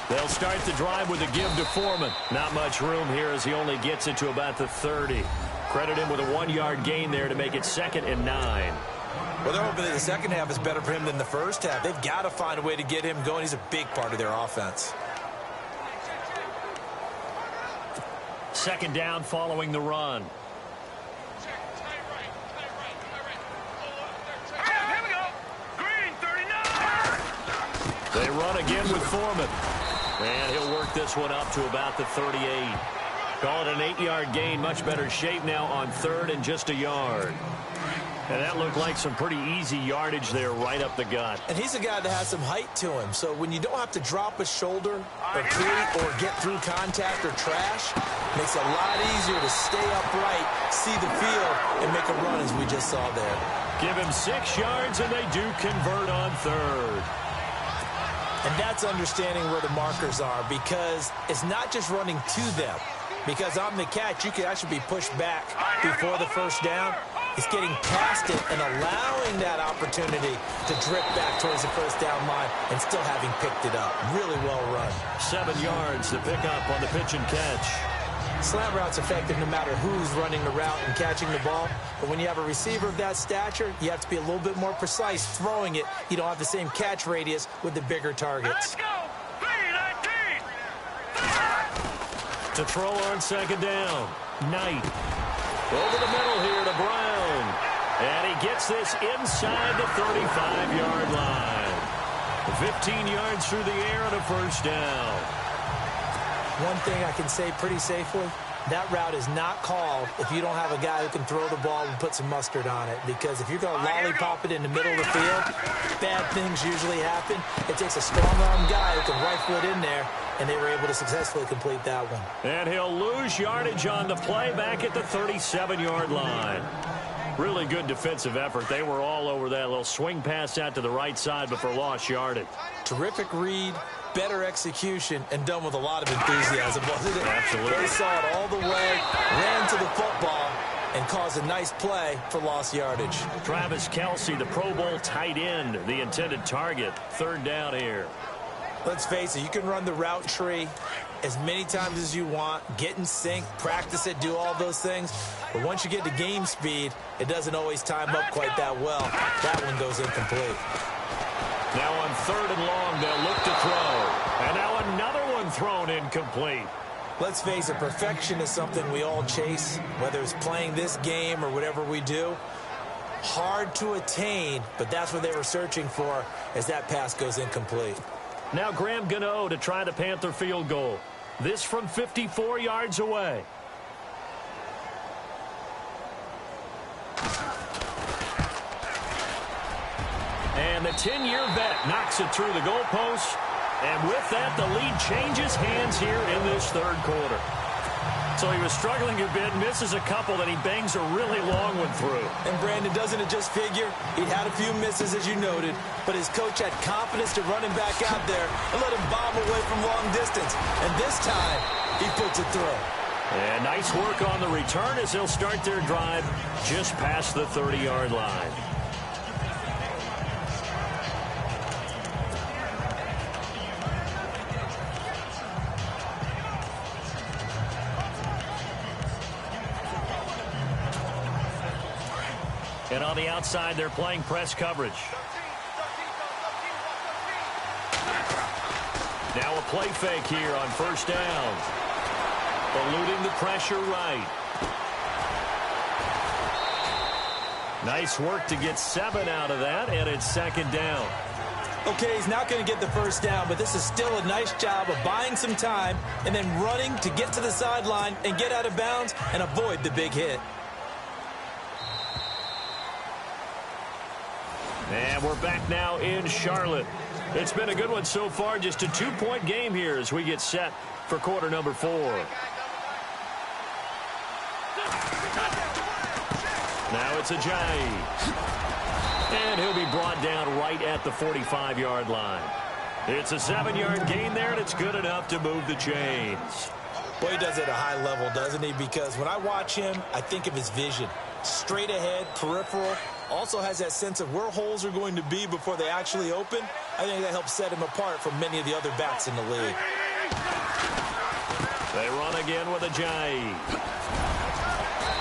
They'll start the drive with a give to Foreman. Not much room here as he only gets it to about the 30. Credit him with a 1-yard gain there to make it 2nd and 9. Well, they're hoping that the second half is better for him than the first half. They've got to find a way to get him going. He's a big part of their offense. 2nd down following the run. Here we go. Green, 39. They run again with Foreman. And he'll work this one up to about the 38. Call it an 8-yard gain. Much better shape now on 3rd and just a yard. And that looked like some pretty easy yardage there right up the gut. And he's a guy that has some height to him. So when you don't have to drop a shoulder or create or get through contact or trash, makes it a lot easier to stay upright, see the field, and make a run as we just saw there. Give him 6 yards, and they do convert on 3rd. And that's understanding where the markers are, because it's not just running to them. Because on the catch, you can actually be pushed back before the first down. It's getting past it and allowing that opportunity to drip back towards the first down line and still having picked it up. Really well run. 7 yards to pick up on the pitch and catch. Slant route's effective no matter who's running the route and catching the ball. But when you have a receiver of that stature, you have to be a little bit more precise throwing it. You don't have the same catch radius with the bigger targets. Let's go. 3-19. To throw on 2nd down. Knight. Over the middle here to Brown. And he gets this inside the 35-yard line. 15 yards through the air and a first down. One thing I can say pretty safely, that route is not called if you don't have a guy who can throw the ball and put some mustard on it. Because if you're going to lollipop it in the middle of the field, bad things usually happen. It takes a strong-arm guy who can rifle it in there, and they were able to successfully complete that one. And he'll lose yardage on the play back at the 37-yard line. Really good defensive effort. They were all over that little swing pass out to the right side, but for lost yardage. Terrific read, better execution, and done with a lot of enthusiasm, wasn't it? Absolutely. They saw it all the way, ran to the football, and caused a nice play for lost yardage. Travis Kelce, the Pro Bowl tight end, the intended target. 3rd down here. Let's face it, you can run the route tree as many times as you want, get in sync, practice it, do all those things. But once you get to game speed, it doesn't always time up quite that well. That one goes incomplete. Now on 3rd and long, they'll look to throw. And now another one thrown incomplete. Let's face it, perfection is something we all chase, whether it's playing this game or whatever we do. Hard to attain, but that's what they were searching for as that pass goes incomplete. Now Graham Gano to try the Panther field goal. This from 54 yards away. And the 10-year vet knocks it through the goalpost. And with that, the lead changes hands here in this third quarter. So he was struggling a bit, misses a couple, then he bangs a really long one through. And Brandon, doesn't it just figure? He'd had a few misses, as you noted, but his coach had confidence to run him back out there and let him bomb away from long distance. And this time, he puts it through. And nice work on the return as they'll start their drive just past the 30-yard line. And on the outside, they're playing press coverage. Now a play fake here on first down. Eluding the pressure right. Nice work to get 7 out of that, and it's second down. Okay, he's not going to get the first down, but this is still a nice job of buying some time and then running to get to the sideline and get out of bounds and avoid the big hit. And we're back now in Charlotte. It's been a good one so far. Just a 2-point game here as we get set for quarter number 4. Now it's Ajayi. And he'll be brought down right at the 45-yard line. It's a 7-yard gain there, and it's good enough to move the chains. Boy, he does it at a high level, doesn't he? Because when I watch him, I think of his vision. Straight ahead, peripheral. Also has that sense of where holes are going to be before they actually open. I think that helps set him apart from many of the other backs in the league. They run again with Ajayi.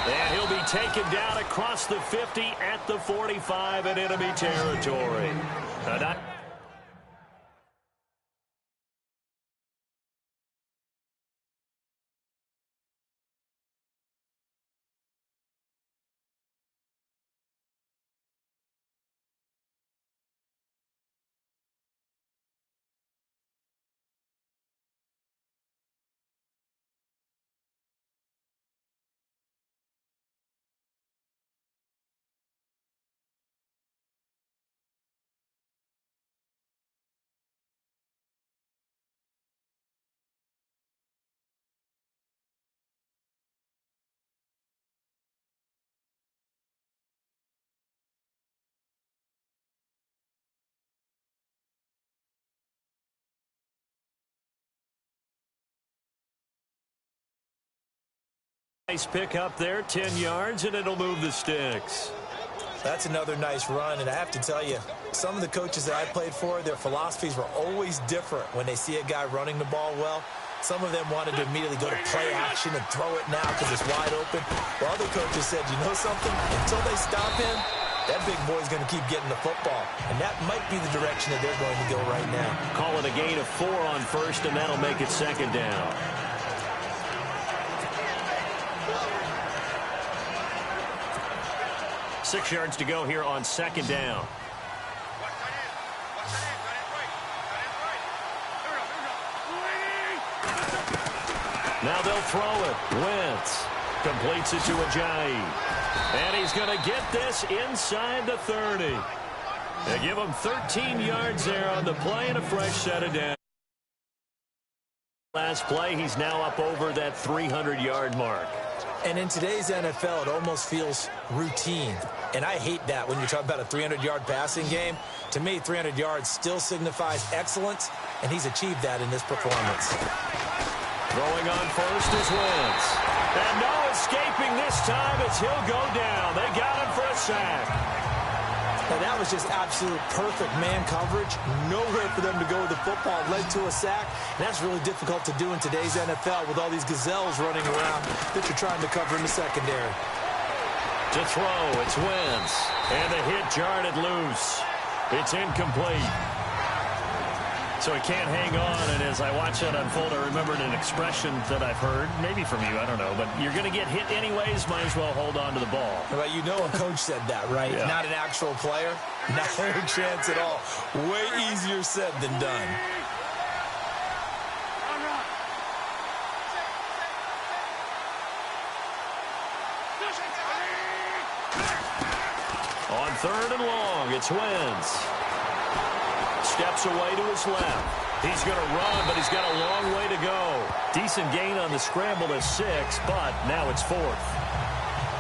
And he'll be taken down across the 50 at the 45 in enemy territory. Nice pick up there, 10 yards, and it'll move the sticks. That's another nice run, and I have to tell you, some of the coaches that I played for, their philosophies were always different when they see a guy running the ball well. Some of them wanted to immediately go to play action and throw it now because it's wide open. While other coaches said, you know something? Until they stop him, that big boy's going to keep getting the football. And that might be the direction that they're going to go right now. Call it a gain of 4 on first, and that'll make it second down. Six yards to go here on second down. Now they'll throw it. Wentz completes it to Ajayi. And he's going to get this inside the 30. They give him 13 yards there on the play and a fresh set of downs. Last play, he's now up over that 300-yard mark. And in today's NFL, it almost feels routine. And I hate that when you're talking about a 300-yard passing game. To me, 300 yards still signifies excellence, and he's achieved that in this performance. Throwing on first is Wentz. And no escaping this time as he'll go down. They got him for a sack. Now, that was just absolute perfect man coverage. Nowhere for them to go with the football. Led to a sack. And that's really difficult to do in today's NFL with all these gazelles running around that you're trying to cover in the secondary. To throw, it's Wentz. And the hit jarred it loose. It's incomplete. So he can't hang on, and as I watch that unfold, I remembered an expression that I've heard, maybe from you, I don't know, but you're going to get hit anyways, might as well hold on to the ball. Well, you know a coach said that, right? Yeah. Not an actual player. Not a chance at all. Way easier said than done. On third and long, it's Wentz. Steps away to his left. He's going to run, but he's got a long way to go. Decent gain on the scramble to 6, but now it's 4th.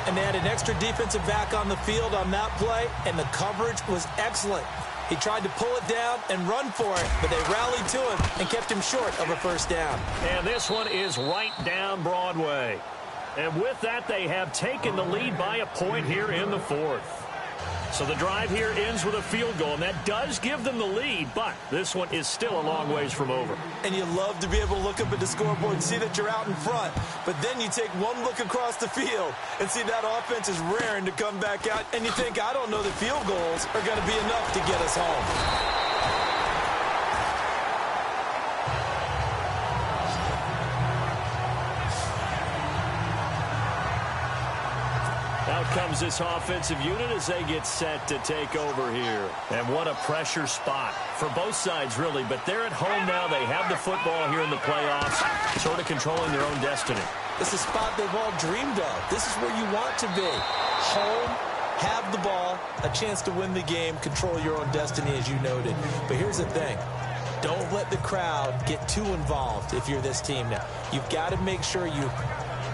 And they had an extra defensive back on the field on that play, and the coverage was excellent. He tried to pull it down and run for it, but they rallied to him and kept him short of a first down. And this one is right down Broadway. And with that, they have taken the lead by a point here in the 4th. So the drive here ends with a field goal, and that does give them the lead, but this one is still a long ways from over. And you love to be able to look up at the scoreboard and see that you're out in front, but then you take one look across the field and see that offense is raring to come back out, and you think, I don't know that field goals are going to be enough to get us home. Out comes this offensive unit as they get set to take over here. And what a pressure spot for both sides, really. But they're at home now. They have the football here in the playoffs, sort of controlling their own destiny. This is a spot they've all dreamed of. This is where you want to be. Home, have the ball, a chance to win the game, control your own destiny, as you noted. But here's the thing. Don't let the crowd get too involved if you're this team now. You've got to make sure you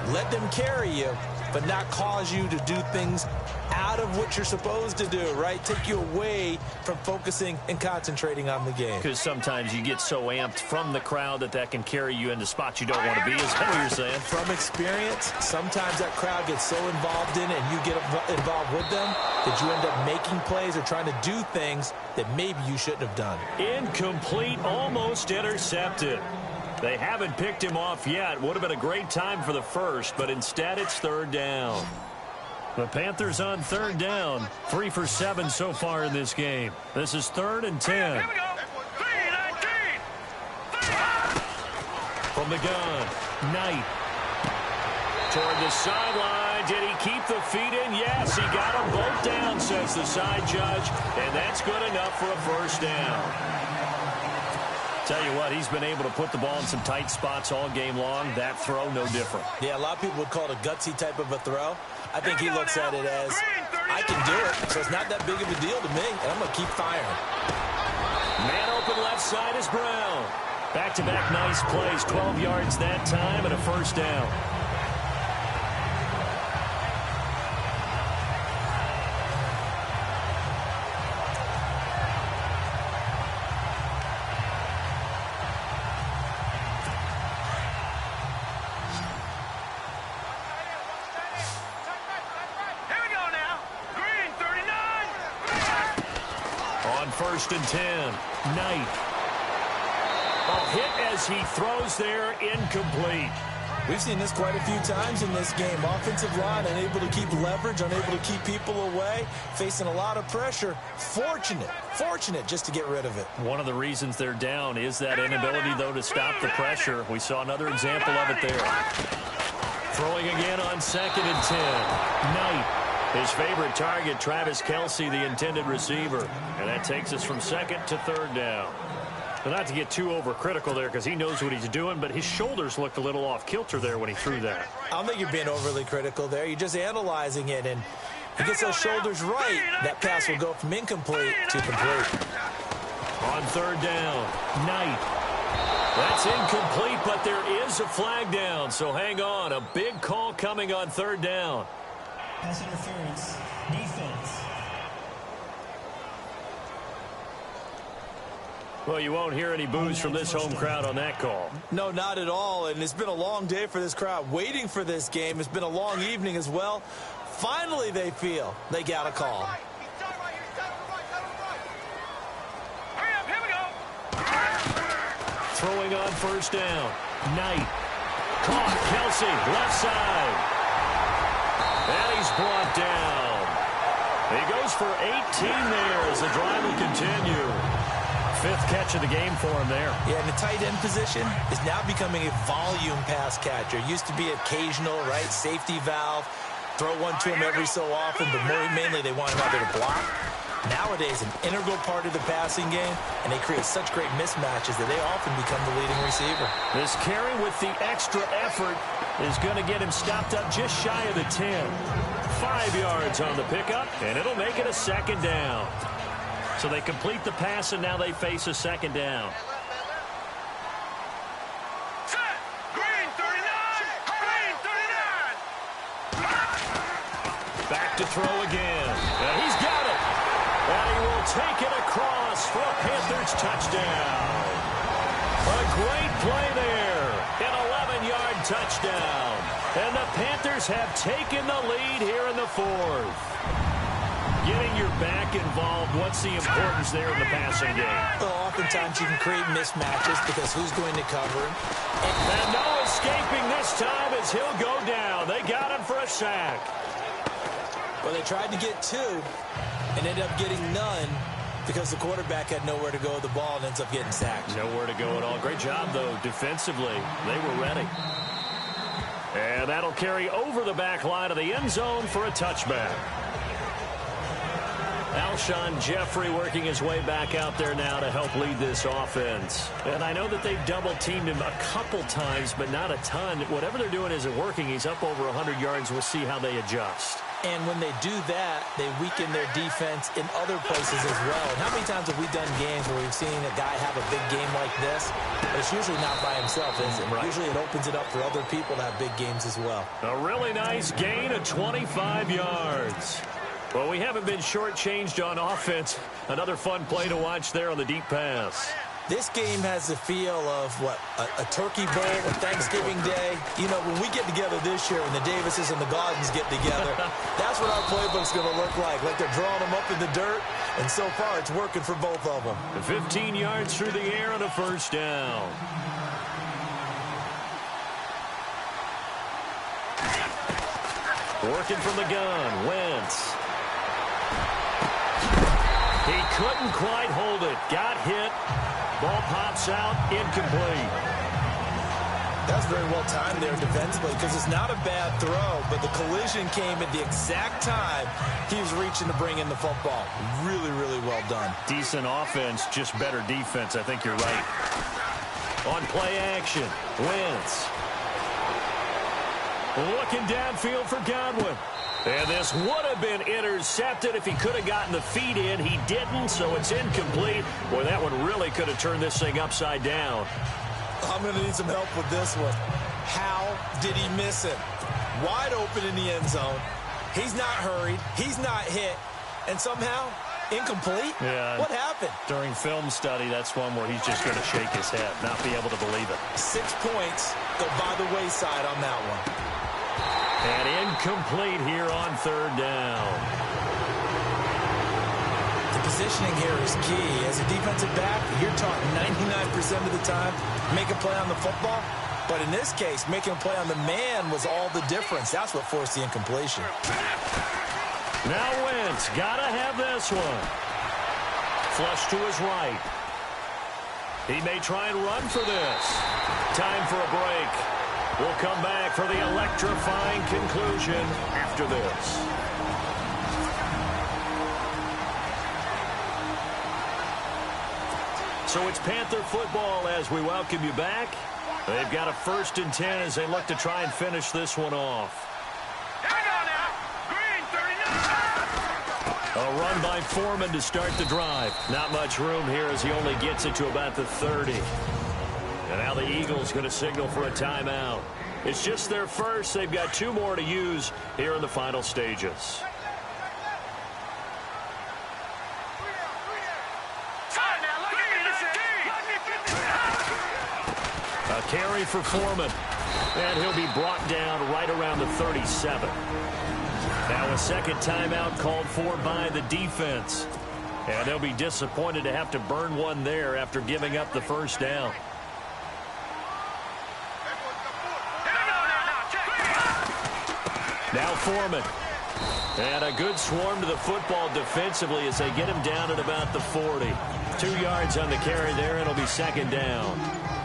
let them carry you, but not cause you to do things out of what you're supposed to do, right? Take you away from focusing and concentrating on the game. Because sometimes you get so amped from the crowd that can carry you into spots you don't want to be. Is that what you're saying? From experience, sometimes that crowd gets so involved in it and you get involved with them that you end up making plays or trying to do things that maybe you shouldn't have done. Incomplete, almost intercepted. They haven't picked him off yet. Would have been a great time for the first, but instead it's 3rd down. The Panthers on 3rd down. 3 for 7 so far in this game. This is 3rd and 10. Here we go. 3-19. From the gun, Knight. Toward the sideline. Did he keep the feet in? Yes, he got them both down, says the side judge. And that's good enough for a first down. Tell you what, he's been able to put the ball in some tight spots all game long. That throw, no different. Yeah, a lot of people would call it a gutsy type of a throw. I think he looks at it as, I can do it, so it's not that big of a deal to me, and I'm going to keep firing. Man open left side is Brown. Back-to-back nice plays, 12 yards that time and a first down. First and 10. Knight. A hit as he throws there, incomplete. We've seen this quite a few times in this game. Offensive line unable to keep leverage, unable to keep people away, facing a lot of pressure. Fortunate just to get rid of it. One of the reasons they're down is that inability, though, to stop the pressure. We saw another example of it there. Throwing again on 2nd and 10. Knight. His favorite target, Travis Kelce, the intended receiver. And that takes us from 2nd to 3rd down. But not to get too overcritical there because he knows what he's doing, but his shoulders looked a little off kilter there when he threw that. I don't think you're being overly critical there. You're just analyzing it, and he gets those shoulders right. That pass will go from incomplete to complete. On 3rd down, Knight. That's incomplete, but there is a flag down, so hang on. A big call coming on 3rd down. Pass interference, defense. Well, you won't hear any boos from this home crowd on that call. No, not at all, and it's been a long day for this crowd waiting for this game. It's been a long evening as well. Finally, they feel they got a call. Hurry up, here we go. Throwing on 1st down. Knight. Caught. Kelce, left side. And he's brought down. He goes for 18 there as the drive will continue. 5th catch of the game for him there. Yeah, and the tight end position is now becoming a volume pass catcher. Used to be occasional, right? Safety valve. Throw one to him every so often, but mainly they want him out there to block. Nowadays, an integral part of the passing game, and they create such great mismatches that they often become the leading receiver. This carry with the extra effort is going to get him stopped up just shy of the 10. 5 yards on the pickup, and it'll make it a 2nd down. So they complete the pass, and now they face a 2nd down. throw again. And he's got it. And he will take it across for a Panthers touchdown. A great play there. An 11-yard touchdown. And the Panthers have taken the lead here in the fourth. Getting your back involved, what's the importance there in the passing game? Well, oftentimes you can create mismatches because who's going to cover him? And no escaping this time as he'll go down. They got him for a sack. Well, they tried to get two and ended up getting none because the quarterback had nowhere to go with the ball and ends up getting sacked. Nowhere to go at all. Great job, though, defensively. They were ready. And that'll carry over the back line of the end zone for a touchback. Alshon Jeffrey working his way back out there now to help lead this offense. And I know that they've double-teamed him a couple times, but not a ton. Whatever they're doing isn't working. He's up over 100 yards. We'll see how they adjust. And when they do that, they weaken their defense in other places as well. And how many times have we done games where we've seen a guy have a big game like this? But it's usually not by himself, is it? Right. Usually it opens it up for other people to have big games as well. A really nice gain of 25 yards. Well, we haven't been shortchanged on offense. Another fun play to watch there on the deep pass. This game has the feel of, what, a turkey bowl, a Thanksgiving Day. You know, when we get together this year, when the Davises and the Gaudens get together, that's what our playbook's going to look like. Like they're drawing them up in the dirt, and so far it's working for both of them. 15 yards through the air and a first down. Working from the gun, Wentz. He couldn't quite hold it. Got hit. Ball pops out, incomplete. That's very well timed there defensively because it's not a bad throw, but the collision came at the exact time he was reaching to bring in the football. Really, really well done. Decent offense, just better defense. I think you're right. On play action, Wentz. Looking downfield for Godwin. And this would have been intercepted if he could have gotten the feet in. He didn't, so it's incomplete. Boy, that one really could have turned this thing upside down. I'm going to need some help with this one. How did he miss it? Wide open in the end zone. He's not hurried. He's not hit. And somehow, incomplete? Yeah. What happened? During film study, that's one where he's just going to shake his head, not be able to believe it. 6 points go by the wayside on that one. And incomplete here on third down. The positioning here is key. As a defensive back, you're taught 99% of the time, make a play on the football. But in this case, making a play on the man was all the difference. That's what forced the incompletion. Now Wentz, gotta have this one. Flush to his right. He may try and run for this. Time for a break. We'll come back for the electrifying conclusion after this. So it's Panther football as we welcome you back. They've got a 1st and 10 as they look to try and finish this one off. Hang on now. Green 39. A run by Foreman to start the drive. Not much room here as he only gets it to about the 30. And now the Eagles going to signal for a timeout. It's just their first. They've got 2 more to use here in the final stages. A carry for Foreman. And he'll be brought down right around the 37. Now a second timeout called for by the defense. And they'll be disappointed to have to burn one there after giving up the first down. Now Foreman. And a good swarm to the football defensively as they get him down at about the 40. 2 yards on the carry there, and it'll be second down.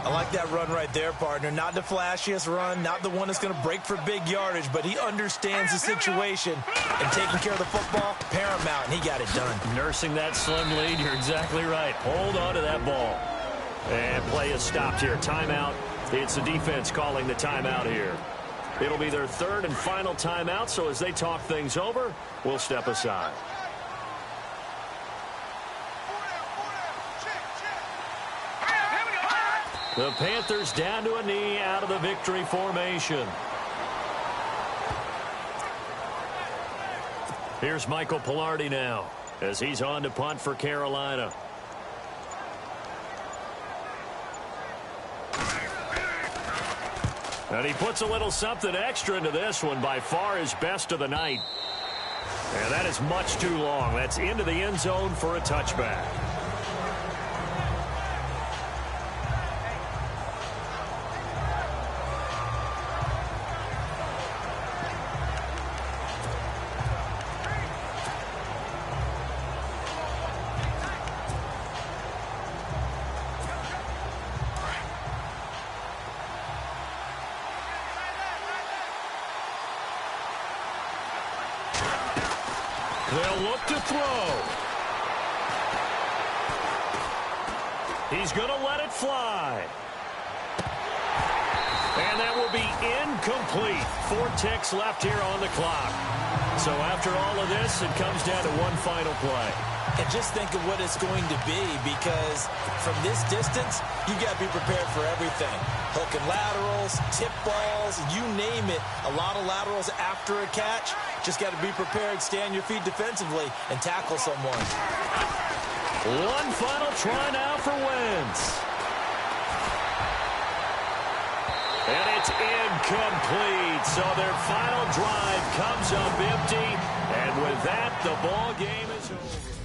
I like that run right there, partner. Not the flashiest run, not the one that's going to break for big yardage, but he understands the situation, and taking care of the football, paramount, and he got it done. Nursing that slim lead, you're exactly right. Hold on to that ball. And play is stopped here. Timeout. It's the defense calling the timeout here. It'll be their 3rd and final timeout, so as they talk things over, we'll step aside. The Panthers down to a knee out of the victory formation. Here's Michael Pilardi now as he's on to punt for Carolina. And he puts a little something extra into this one, by far his best of the night. And that is much too long. That's into the end zone for a touchback. They'll look to throw. He's going to let it fly. And that will be incomplete. 4 ticks left here on the clock. So after all of this, it comes down to one final play. And just think of what it's going to be, because from this distance, you got to be prepared for everything. Hook and laterals, tip balls, you name it. A lot of laterals after a catch. Just got to be prepared, stay on your feet defensively, and tackle someone. One final try now for Wentz. And it's incomplete. So their final drive comes up empty. And with that, the ball game is over.